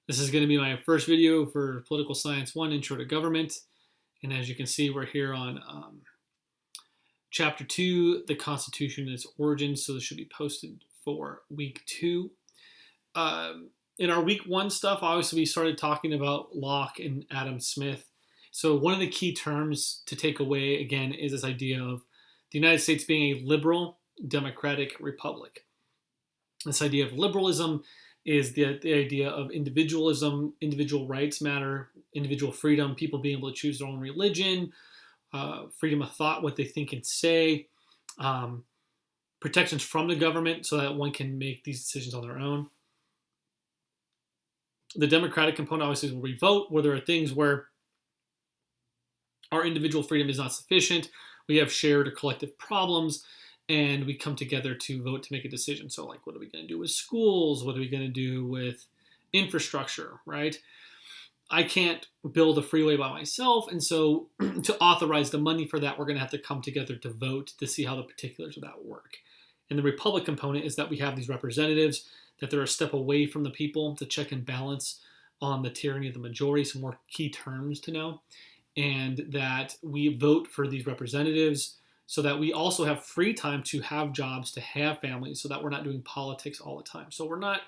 This is going to be my first video for Political Science 1, Intro to Government. And as you can see, we're here on Chapter 2, the Constitution and its origins. So this should be posted for week 2. In our week 1 stuff, obviously we started talking about Locke and Adam Smith. So one of the key terms to take away, again, is this idea of the United States being a liberal, democratic republic. This idea of liberalism is the idea of individualism, individual rights matter, individual freedom, people being able to choose their own religion, freedom of thought, what they think and say, protections from the government so that one can make these decisions on their own. The democratic component obviously is where we vote, where there are things where our individual freedom is not sufficient, we have shared or collective problems, and we come together to vote to make a decision. So like, what are we going to do with schools? What are we going to do with infrastructure, right? I can't build a freeway by myself. And so to authorize the money for that, we're going to have to come together to vote to see how the particulars of that work. And the republic component is that we have these representatives, that they're a step away from the people to check and balance on the tyranny of the majority, some more key terms to know, and that we vote for these representatives so that we also have free time to have jobs, to have families, so that we're not doing politics all the time. So we're not,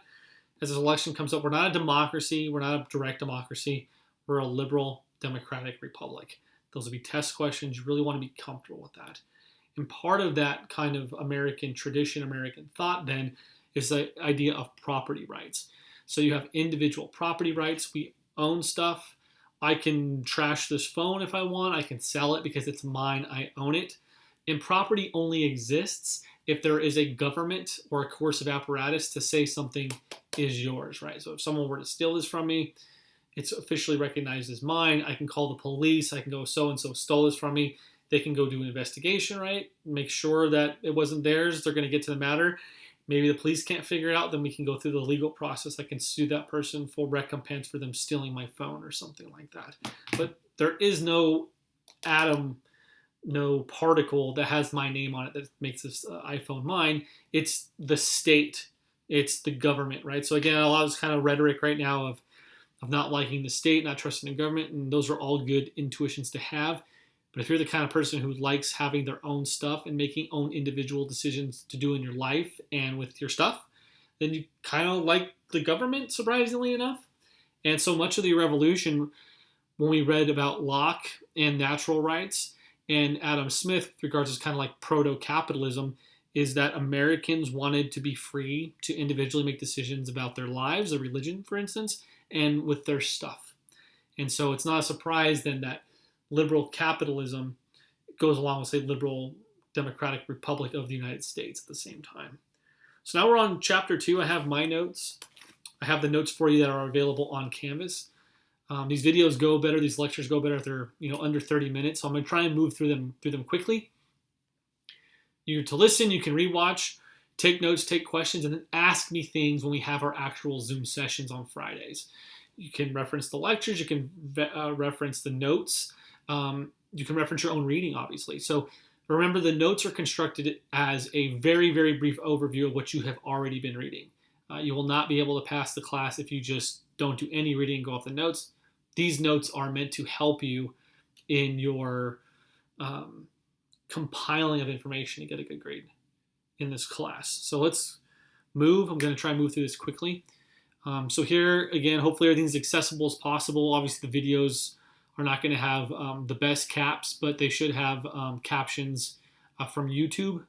as this election comes up, we're not a democracy, we're not a direct democracy, we're a liberal democratic republic. Those will be test questions. You really want to be comfortable with that. And part of that kind of American tradition, American thought then, is the idea of property rights. So you have individual property rights. We own stuff. I can trash this phone if I want. I can sell it because it's mine. I own it. And property only exists if there is a government or a coercive apparatus to say something is yours, right? So if someone were to steal this from me, it's officially recognized as mine. I can call the police. I can go, so-and-so stole this from me. They can go do an investigation, right? Make sure that it wasn't theirs. They're going to get to the matter. Maybe the police can't figure it out. Then we can go through the legal process. I can sue that person for recompense for them stealing my phone or something like that. But there is no atom, no particle that has my name on it that makes this iPhone mine. It's the state. It's the government, right? So again, a lot of this kind of rhetoric right now of not liking the state, not trusting the government, and those are all good intuitions to have. But if you're the kind of person who likes having their own stuff and making own individual decisions to do in your life and with your stuff, then you kind of like the government, surprisingly enough. And so much of the revolution, when we read about Locke and natural rights, and Adam Smith, with regards to kind of like proto-capitalism, is that Americans wanted to be free to individually make decisions about their lives, their religion, for instance, and with their stuff. And so it's not a surprise then that liberal capitalism goes along with, say, liberal democratic republic of the United States at the same time. So now we're on chapter 2. I have my notes. I have the notes for you that are available on Canvas. These videos go better, these lectures go better if they're under 30 minutes. So I'm going to try and move through them quickly. You to listen, you can rewatch, take notes, take questions, and then ask me things when we have our actual Zoom sessions on Fridays. You can reference the lectures, you can reference the notes, you can reference your own reading, obviously. So remember, the notes are constructed as a very, very brief overview of what you have already been reading. You will not be able to pass the class if you just don't do any reading and go off the notes. These notes are meant to help you in your compiling of information to get a good grade in this class. So let's move. I'm going to try and move through this quickly. So here, again, hopefully everything's accessible as possible. Obviously, the videos are not going to have the best caps, but they should have captions from YouTube.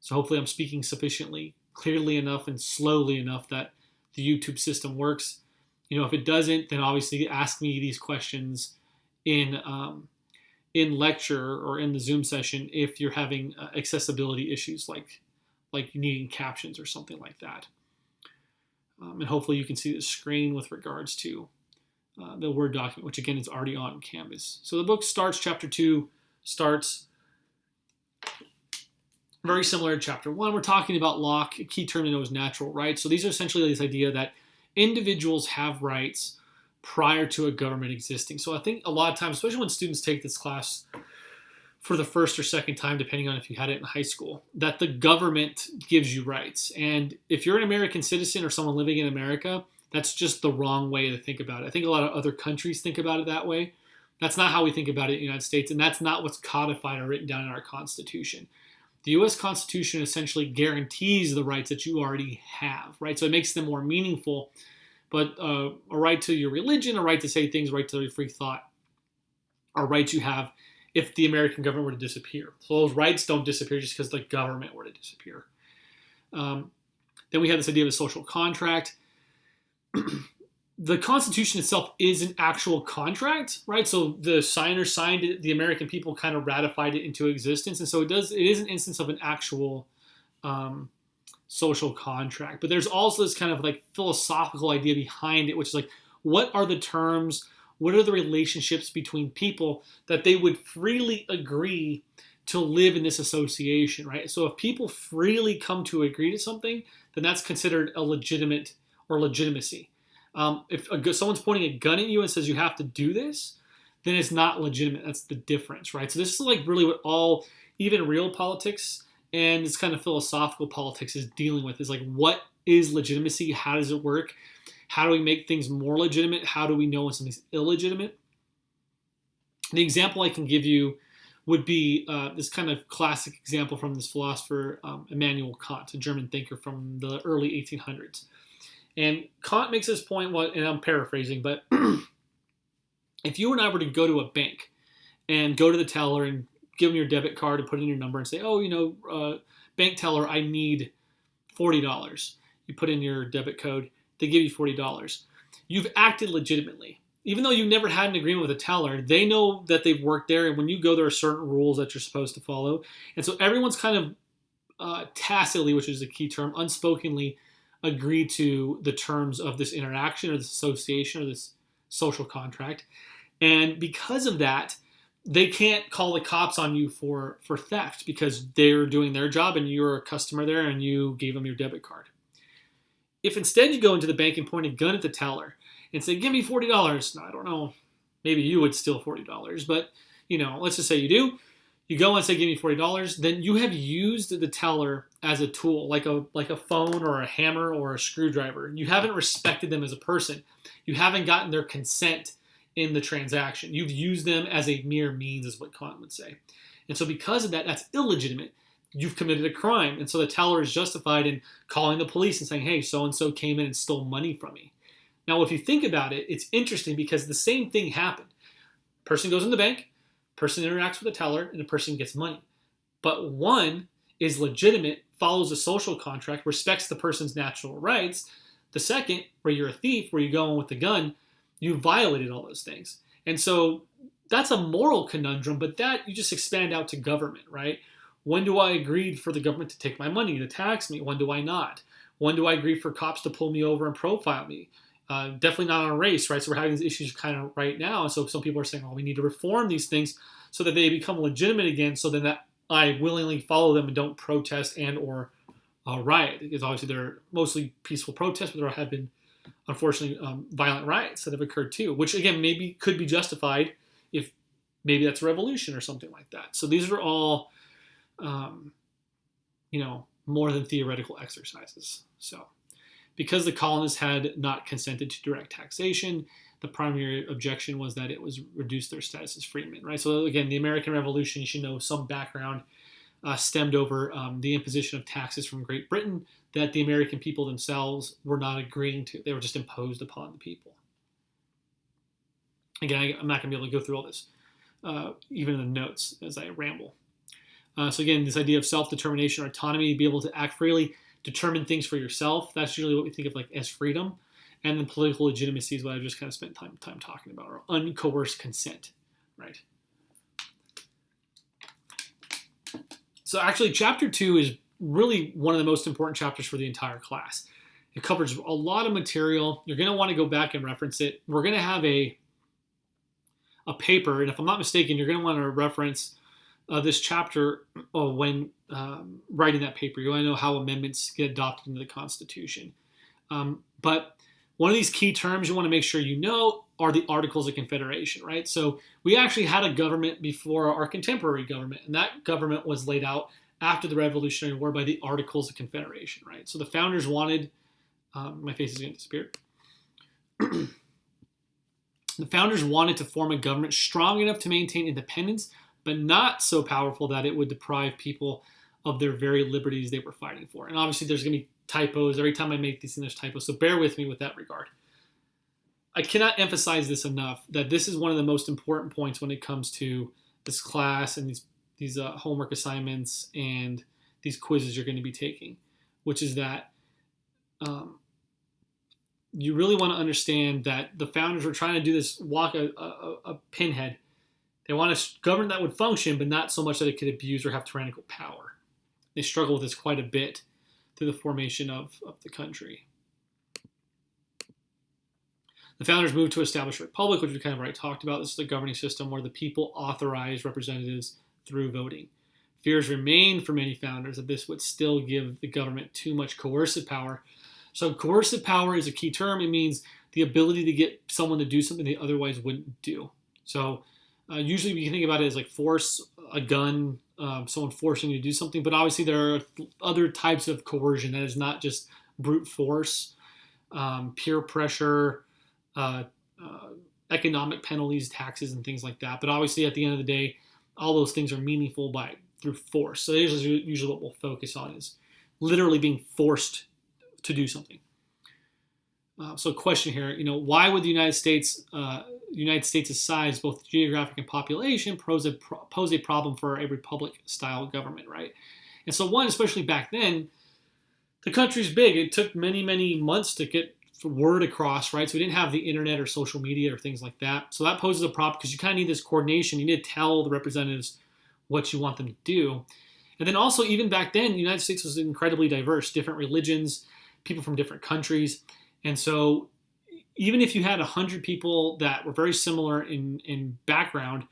So hopefully I'm speaking sufficiently clearly enough and slowly enough that the YouTube system works. If it doesn't, then obviously ask me these questions in lecture or in the Zoom session if you're having accessibility issues like needing captions or something like that. And hopefully you can see the screen with regards to the Word document, which again is already on Canvas. So the book starts, chapter 2 starts very similar to chapter 1. We're talking about Locke. A key term to know is natural rights. So these are essentially this idea that individuals have rights prior to a government existing. So I think a lot of times, especially when students take this class for the first or second time, depending on if you had it in high school, that the government gives you rights. And if you're an American citizen or someone living in America, That's just the wrong way to think about it. I think a lot of other countries think about it that way. That's not how we think about it in the United States, and that's not what's codified or written down in our Constitution. The U.S. Constitution essentially guarantees the rights that you already have, right? So it makes them more meaningful. But a right to your religion, a right to say things, right to your free thought, are rights you have if the American government were to disappear. So those rights don't disappear just because the government were to disappear. Then we have this idea of a social contract. The Constitution itself is an actual contract, right? So the signers signed it, the American people kind of ratified it into existence, and so it is an instance of an actual social contract. But there's also this kind of like philosophical idea behind it, which is like, what are the terms, what are the relationships between people that they would freely agree to live in this association, right? So if people freely come to agree to something, then that's considered a legitimate or legitimacy. If someone's pointing a gun at you and says you have to do this, then it's not legitimate. That's the difference, right? So this is like really what all, even real politics and this kind of philosophical politics is dealing with, is like, what is legitimacy? How does it work? How do we make things more legitimate? How do we know when something's illegitimate? The example I can give you would be this kind of classic example from this philosopher, Immanuel Kant, a German thinker from the early 1800s. And Kant makes this point, and I'm paraphrasing, but if you and I were to go to a bank and go to the teller and give them your debit card and put in your number and say, oh, bank teller, I need $40. You put in your debit code, they give you $40. You've acted legitimately. Even though you never had an agreement with a teller, they know that they've worked there, and when you go, there are certain rules that you're supposed to follow. And so everyone's kind of tacitly, which is a key term, unspokenly agree to the terms of this interaction or this association or this social contract. And because of that, they can't call the cops on you for theft because they're doing their job and you're a customer there and you gave them your debit card. If instead you go into the bank and point a gun at the teller and say, give me $40. Now, I don't know, maybe you would steal $40, but let's just say you do. You go and say, give me $40, then you have used the teller as a tool, like a phone or a hammer or a screwdriver. You haven't respected them as a person. You haven't gotten their consent in the transaction. You've used them as a mere means, is what Kant would say. And so because of that, that's illegitimate. You've committed a crime. And so the teller is justified in calling the police and saying, hey, so-and-so came in and stole money from me. Now, if you think about it, it's interesting because the same thing happened. Person goes in the bank, person interacts with the teller, and the person gets money. But one is legitimate, follows a social contract, respects the person's natural rights. The second, where you're a thief, where you go in with the gun, you violated all those things. And so that's a moral conundrum, but that you just expand out to government, right? When do I agree for the government to take my money, to tax me? When do I not? When do I agree for cops to pull me over and profile me? Definitely not on race, right? So we're having these issues kind of right now. And so some people are saying, oh, we need to reform these things so that they become legitimate again, so then that I willingly follow them and don't protest and or riot. Because obviously they're mostly peaceful protests, but there have been, unfortunately, violent riots that have occurred too, which again maybe could be justified if maybe that's a revolution or something like that. So these are all, more than theoretical exercises. So because the colonists had not consented to direct taxation, the primary objection was that it was reduced their status as freedmen, right? So again, the American Revolution, you should know some background, stemmed over the imposition of taxes from Great Britain that the American people themselves were not agreeing to. They were just imposed upon the people. Again, I'm not going to be able to go through all this, even in the notes as I ramble. So again, this idea of self-determination or autonomy, be able to act freely, determine things for yourself, that's usually what we think of like as freedom. And then political legitimacy is what I've just kind of spent time talking about, or uncoerced consent, right? So actually, Chapter 2 is really one of the most important chapters for the entire class. It covers a lot of material. You're going to want to go back and reference it. We're going to have a paper, and if I'm not mistaken, you're going to want to reference this chapter when writing that paper. You want to know how amendments get adopted into the Constitution. But one of these key terms you want to make sure you know are the Articles of Confederation, right? So we actually had a government before our contemporary government, and that government was laid out after the Revolutionary War by the Articles of Confederation, right? So the founders wanted, my face is going to disappear. The founders wanted to form a government strong enough to maintain independence, but not so powerful that it would deprive people of their very liberties they were fighting for. And obviously, there's going to be typos. Every time I make these things, there's typos. So bear with me with that regard. I cannot emphasize this enough, that this is one of the most important points when it comes to this class and these homework assignments and these quizzes you're going to be taking, which is that you really want to understand that the founders were trying to do this, walk a pinhead. They want a government that would function, but not so much that it could abuse or have tyrannical power. They struggle with this quite a bit through the formation of the country. The founders moved to establish a republic, which we kind of already talked about. This is a governing system where the people authorize representatives through voting. Fears remained for many founders that this would still give the government too much coercive power. So coercive power is a key term. It means the ability to get someone to do something they otherwise wouldn't do. So usually we can think about it as like force, a gun, someone forcing you to do something. But obviously there are other types of coercion that is not just brute force, peer pressure, economic penalties, taxes, and things like that. But obviously at the end of the day, all those things are meaningful through force. So this is usually what we'll focus on, is literally being forced to do something. So question here, why would the United States' size, both geographic and population, pose a problem for a republic-style government, right? And so one, especially back then, the country's big. It took many, many months to get word across, right? So we didn't have the internet or social media or things like that. So that poses a problem because you kind of need this coordination. You need to tell the representatives what you want them to do. And then also, even back then, the United States was incredibly diverse, different religions, people from different countries. And so even if you had 100 people that were very similar in background,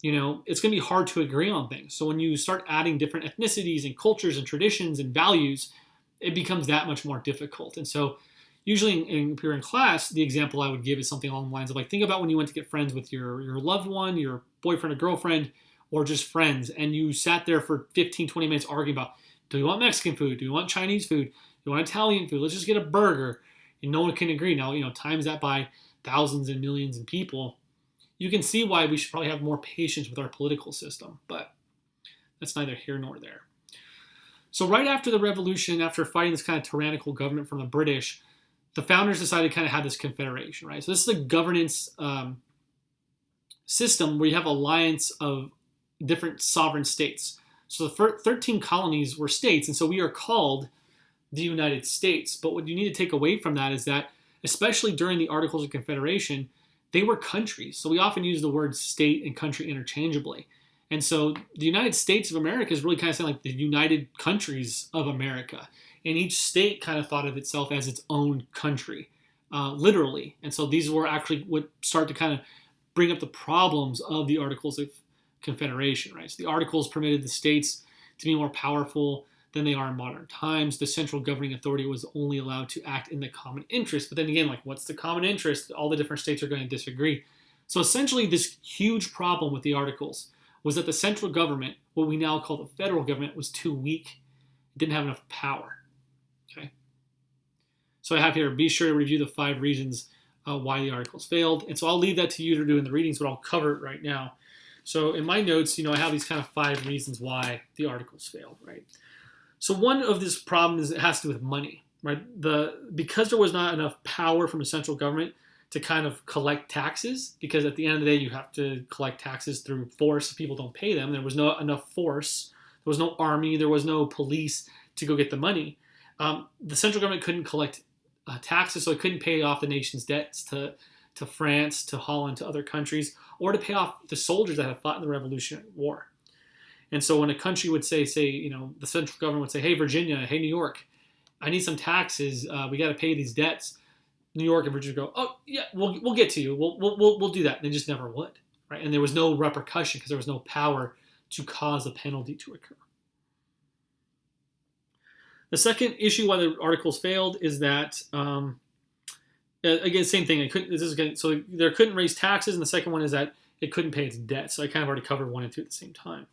it's going to be hard to agree on things. So when you start adding different ethnicities and cultures and traditions and values, it becomes that much more difficult. And so usually if you're in class, the example I would give is something along the lines of, like, think about when you went to get friends with your loved one, your boyfriend or girlfriend, or just friends, and you sat there for 15, 20 minutes arguing about, do we want Mexican food? Do we want Chinese food? Do we want Italian food? Let's just get a burger. And no one can agree. Now, times that by thousands and millions of people, you can see why we should probably have more patience with our political system, but that's neither here nor there. So right after the revolution, after fighting this kind of tyrannical government from the British, the founders decided to kind of have this confederation, right? So this is a governance system where you have alliance of different sovereign states. So the 13 colonies were states, and so we are called the United States. But what you need to take away from that is that, especially during the Articles of Confederation, they were countries. So we often use the words state and country interchangeably. And so the United States of America is really kind of saying like the United Countries of America. And each state kind of thought of itself as its own country, literally. And so these were actually what start to kind of bring up the problems of the Articles of Confederation, right? So the Articles permitted the states to be more powerful than they are in modern times. The central governing authority was only allowed to act in the common interest. But then again, like, what's the common interest? All the different states are going to disagree. So essentially, this huge problem with the Articles was that the central government, what we now call the federal government, was too weak. It didn't have enough power. Okay. So I have here, be sure to review the 5 reasons why the Articles failed. And so I'll leave that to you to do in the readings, but I'll cover it right now. So in my notes, I have these kind of 5 reasons why the Articles failed, right? So one of these problems, it has to do with money, right? Because there was not enough power from the central government to kind of collect taxes, because at the end of the day, you have to collect taxes through force if people don't pay them. There was not enough force. There was no army. There was no police to go get the money. The central government couldn't collect taxes, so it couldn't pay off the nation's debts to France, to Holland, to other countries, or to pay off the soldiers that had fought in the Revolutionary War. And so when a country would say, the central government would say, hey, Virginia, hey, New York, I need some taxes. We got to pay these debts. New York and Virginia go, oh, yeah, we'll get to you. We'll do that. And they just never would, right? And there was no repercussion because there was no power to cause a penalty to occur. The second issue why the Articles failed is that, again, same thing. So they couldn't raise taxes, and the second one is that it couldn't pay its debt. So I kind of already covered 1 and 2 at the same time.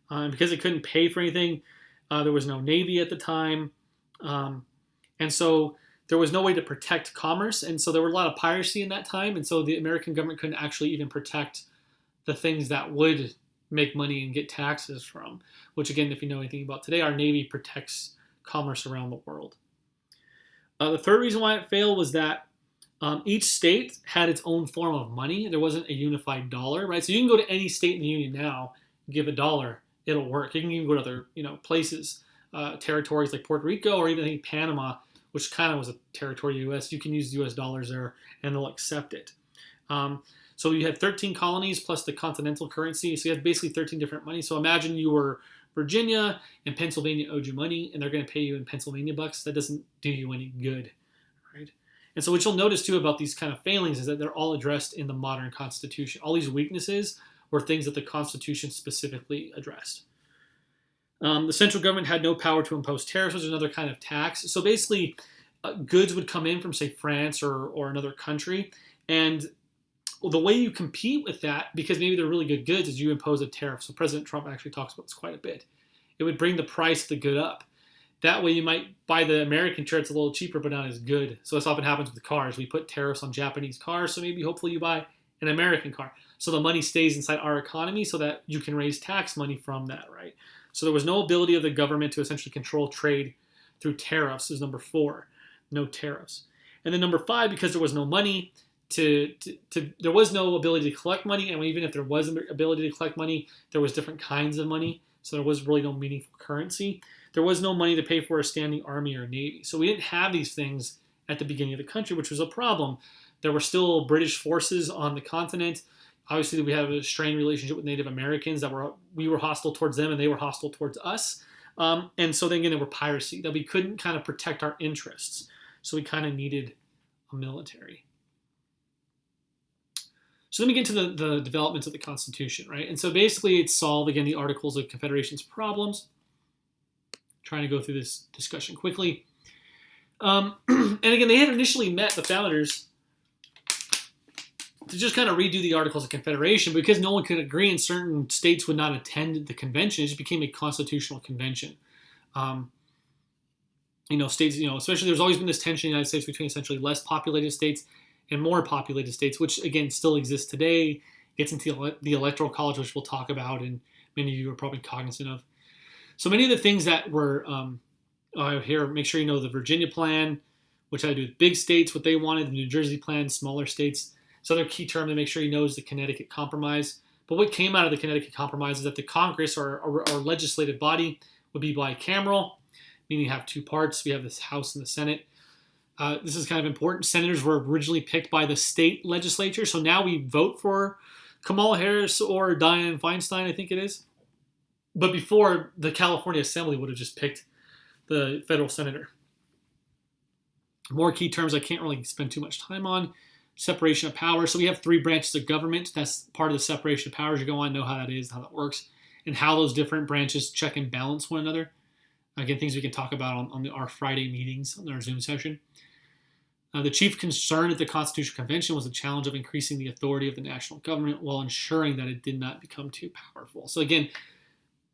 Because it couldn't pay for anything, there was no navy at the time, and so there was no way to protect commerce, and so there were a lot of piracy in that time, and so the American government couldn't actually even protect the things that would make money and get taxes from, which again, if you know anything about today, our Navy protects commerce around the world. The third reason why it failed was that each state had its own form of money. There wasn't a unified dollar, right? So you can go to any state in the union now, give a dollar, it'll work. You can even go to other, places, territories like Puerto Rico or even I think Panama, which kind of was a territory of the U.S. You can use U.S. dollars there, and they'll accept it. So you had 13 colonies plus the continental currency. So you had basically 13 different money. So imagine you were Virginia and Pennsylvania owed you money, and they're going to pay you in Pennsylvania bucks. That doesn't do you any good, right? And so what you'll notice too about these kind of failings is that they're all addressed in the modern Constitution. All these weaknesses were things that the Constitution specifically addressed. The central government had no power to impose tariffs, which is another kind of tax. So basically, goods would come in from, say, France or another country, and the way you compete with that, because maybe they're really good goods, is you impose a tariff. So President Trump actually talks about this quite a bit. It would bring the price of the good up. That way you might buy the American chair, it's a little cheaper, but not as good. So this often happens with cars. We put tariffs on Japanese cars, so maybe hopefully you buy an American car. So the money stays inside our economy so that you can raise tax money from that, right? So there was no ability of the government to essentially control trade through tariffs is number 4. No tariffs. And then number 5, because there was no money, there was no ability to collect money, and even if there was an ability to collect money, there was different kinds of money, so there was really no meaningful currency. There was no money to pay for a standing army or navy. So we didn't have these things at the beginning of the country, which was a problem. There were still British forces on the continent. Obviously, we had a strained relationship with Native Americans we were hostile towards them and they were hostile towards us. And so then again, there were piracy that we couldn't kind of protect our interests. So we kind of needed a military. So then we get to the developments of the Constitution, right? And so basically it solved, again, the Articles of Confederation's problems. Trying to go through this discussion quickly. And again, they had initially met, the founders, to just kind of redo the Articles of Confederation because no one could agree and certain states would not attend the convention. It just became a constitutional convention. States, especially there's always been this tension in the United States between essentially less populated states and more populated states, which again still exists today. Gets into the Electoral College, which we'll talk about, and many of you are probably cognizant of. So many of the things that were here, make sure you know the Virginia plan, which had to do with big states, what they wanted, the New Jersey plan, smaller states. This other key term to make sure you know is the Connecticut Compromise. But what came out of the Connecticut Compromise is that the Congress or legislative body would be bicameral, meaning you have 2 parts. We have this House and the Senate. This is kind of important. Senators were originally picked by the state legislature, so now we vote for Kamala Harris or Dianne Feinstein, I think it is. But before, the California Assembly would have just picked the federal senator. More key terms I can't really spend too much time on. Separation of powers. So we have 3 branches of government. That's part of the separation of powers. You go on, know how that is, how that works, and how those different branches check and balance one another. Again, things we can talk about on our Friday meetings, on our Zoom session. The chief concern at the Constitutional Convention was the challenge of increasing the authority of the national government while ensuring that it did not become too powerful. So again,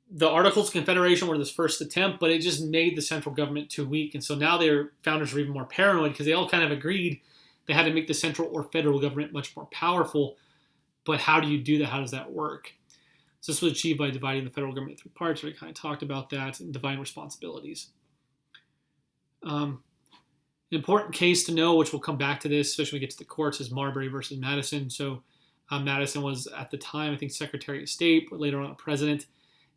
the Articles of Confederation were this first attempt, but it just made the central government too weak. And so now their founders were even more paranoid because they all kind of agreed they had to make the central or federal government much more powerful. But how do you do that? How does that work? So this was achieved by dividing the federal government into 3 parts. We kind of talked about that and dividing responsibilities. An important case to know, which we'll come back to this, especially when we get to the courts, is Marbury versus Madison. So Madison was at the time, I think, Secretary of State, but later on a president.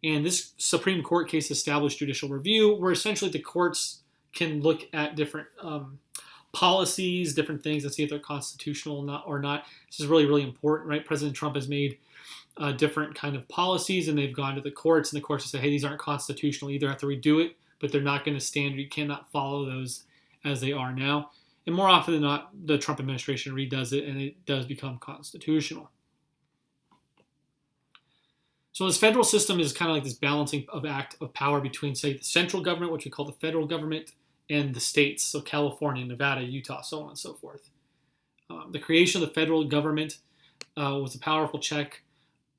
And this Supreme Court case established judicial review, where essentially the courts can look at different policies, different things, and see if they're constitutional or not. This is really, really important, right? President Trump has made different kind of policies, and they've gone to the courts, and the courts have said, hey, these aren't constitutional. You either have to redo it, but they're not going to stand, or you cannot follow those as they are now. And more often than not, the Trump administration redoes it, and it does become constitutional. So this federal system is kind of like this balancing act of power between, say, the central government, which we call the federal government, and the states, so California, Nevada, Utah, so on and so forth. The creation of the federal government was a powerful check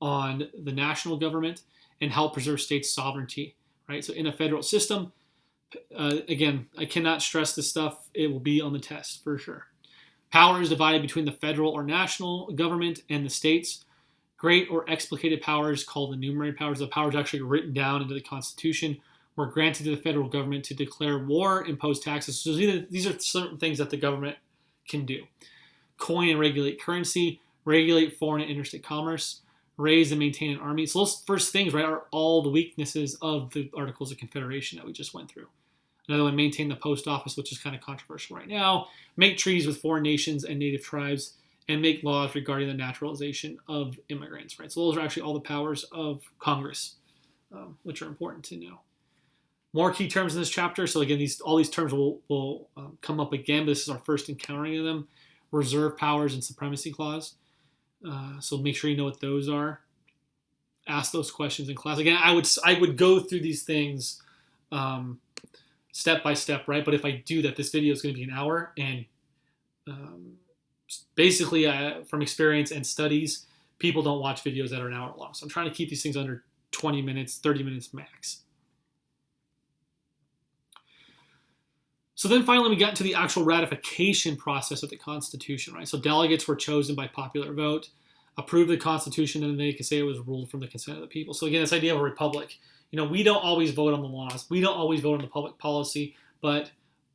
on the national government and helped preserve state sovereignty, right? So in a federal system, Again, I cannot stress this stuff. It will be on the test for sure. Power is divided between the federal or national government and the states. Great or explicated powers, called enumerated powers, the powers actually written down into the Constitution, were granted to the federal government to declare war, impose taxes. So these are certain things that the government can do. Coin and regulate currency, regulate foreign and interstate commerce, raise and maintain an army. So those first things, right, are all the weaknesses of the Articles of Confederation that we just went through. Another one, maintain the post office, which is kind of controversial right now. Make treaties with foreign nations and native tribes, and make laws regarding the naturalization of immigrants, right? So those are actually all the powers of Congress, which are important to know. More key terms in this chapter. So again, all these terms will come up again, but this is our first encountering of them. Reserve powers and supremacy clause. So make sure you know what those are. Ask those questions in class. Again, I would go through these things step by step, right? But if I do that, this video is going to be an hour, and basically, from experience and studies, people don't watch videos that are an hour long. So I'm trying to keep these things under 20 minutes, 30 minutes max. So then finally, we got into the actual ratification process of the Constitution, right? So delegates were chosen by popular vote, approved the Constitution, and then they could say it was ruled from the consent of the people. So again, this idea of a republic. We don't always vote on the laws. We don't always vote on the public policy. But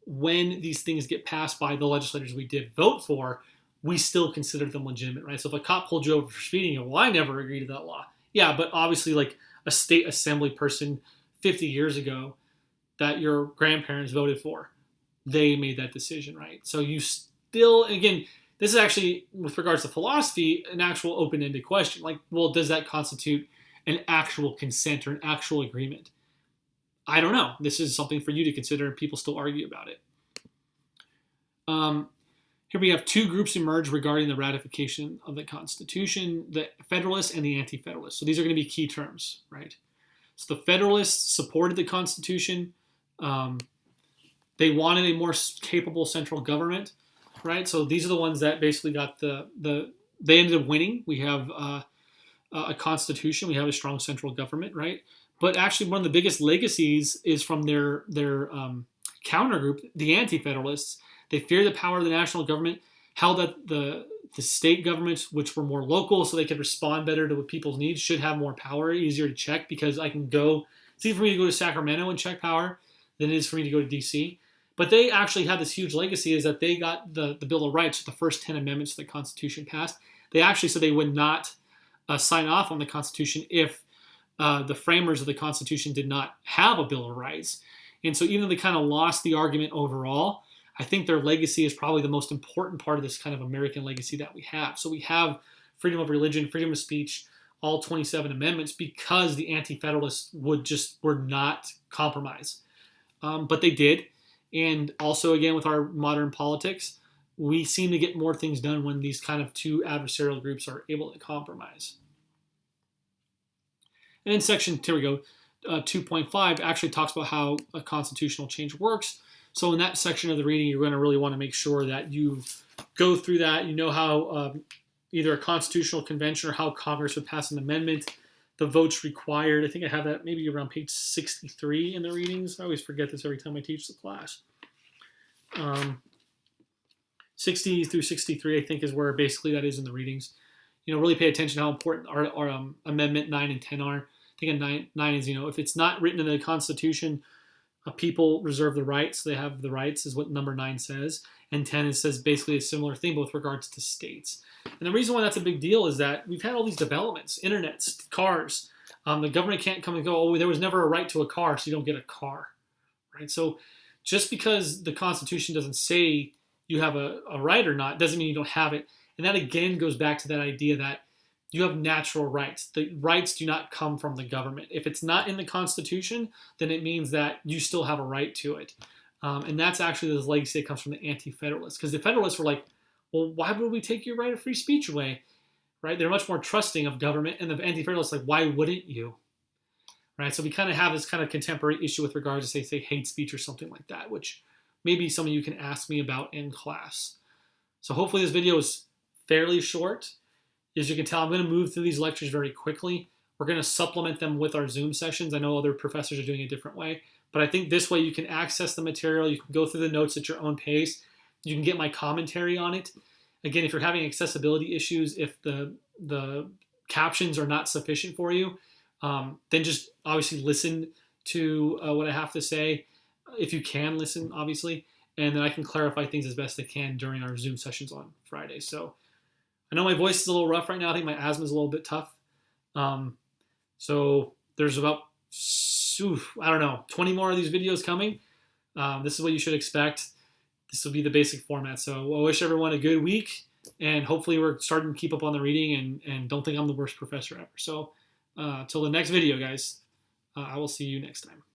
when these things get passed by the legislators we did vote for, we still consider them legitimate, right? So if a cop pulled you over for speeding, well, I never agreed to that law. Yeah, but obviously, like a state assembly person 50 years ago that your grandparents voted for, they made that decision, right? So you still, again, this is actually, with regards to philosophy, an actual open-ended question. Like, well, does that constitute an actual consent or an actual agreement? I don't know. This is something for you to consider, and people still argue about it. Here we have two groups emerge regarding the ratification of the Constitution, the Federalists and the Anti-Federalists. So these are going to be key terms, right? So the Federalists supported the Constitution. They wanted a more capable central government, right? So these are the ones that basically got they ended up winning. We have a constitution. We have a strong central government, right? But actually, one of the biggest legacies is from their counter group, the Anti-Federalists. They feared the power of the national government, held that the state governments, which were more local, so they could respond better to what people's needs, should have more power, easier to check, because it's easy for me to go to Sacramento and check power than it is for me to go to D.C. But they actually had this huge legacy, is that they got the Bill of Rights, the first 10 amendments to the Constitution passed. They actually said they would not sign off on the Constitution if the framers of the Constitution did not have a Bill of Rights. And so even though they kind of lost the argument overall, I think their legacy is probably the most important part of this kind of American legacy that we have. So we have freedom of religion, freedom of speech, all 27 amendments, because the Anti-Federalists would not compromise. But they did. And also, again, with our modern politics, we seem to get more things done when these kind of two adversarial groups are able to compromise. And in section, here we go, 2.5 actually talks about how a constitutional change works. So in that section of the reading, you're going to really want to make sure that you go through that. You know how either a constitutional convention or how Congress would pass an amendment, the votes required. I think I have that maybe around page 63 in the readings. I always forget this every time I teach the class. 60 through 63, I think, is where basically that is in the readings. Really pay attention to how important our Amendment 9 and 10 are. I think 9 is, if it's not written in the Constitution, people reserve the rights. They have the rights, is what number 9 says. And 10, it says basically a similar thing, but with regards to states. And the reason why that's a big deal is that we've had all these developments, internets, cars. The government can't come and go, oh, there was never a right to a car, so you don't get a car, right? So just because the Constitution doesn't say you have a right or not, doesn't mean you don't have it. And that again goes back to that idea that you have natural rights. The rights do not come from the government. If it's not in the Constitution, then it means that you still have a right to it. And that's actually the legacy that comes from the Anti-Federalists. Because the Federalists were like, well, why would we take your right of free speech away? Right? They're much more trusting of government. And the Anti-Federalists like, why wouldn't you? Right? So we kind of have this kind of contemporary issue with regards to, say hate speech or something like that, which maybe some of you can ask me about in class. So hopefully this video is fairly short. As you can tell, I'm going to move through these lectures very quickly. We're going to supplement them with our Zoom sessions. I know other professors are doing it a different way, But I think this way you can access the material, you can go through the notes at your own pace, you can get my commentary on it. Again, if you're having accessibility issues, if the captions are not sufficient for you, then just obviously listen to what I have to say, if you can listen, obviously, and then I can clarify things as best I can during our Zoom sessions on Friday. So I know my voice is a little rough right now. I think my asthma is a little bit tough. So there's about, I don't know, 20 more of these videos coming. This is what you should expect. This will be the basic format. So I wish everyone a good week, and hopefully we're starting to keep up on the reading and don't think I'm the worst professor ever. So till the next video, guys, I will see you next time.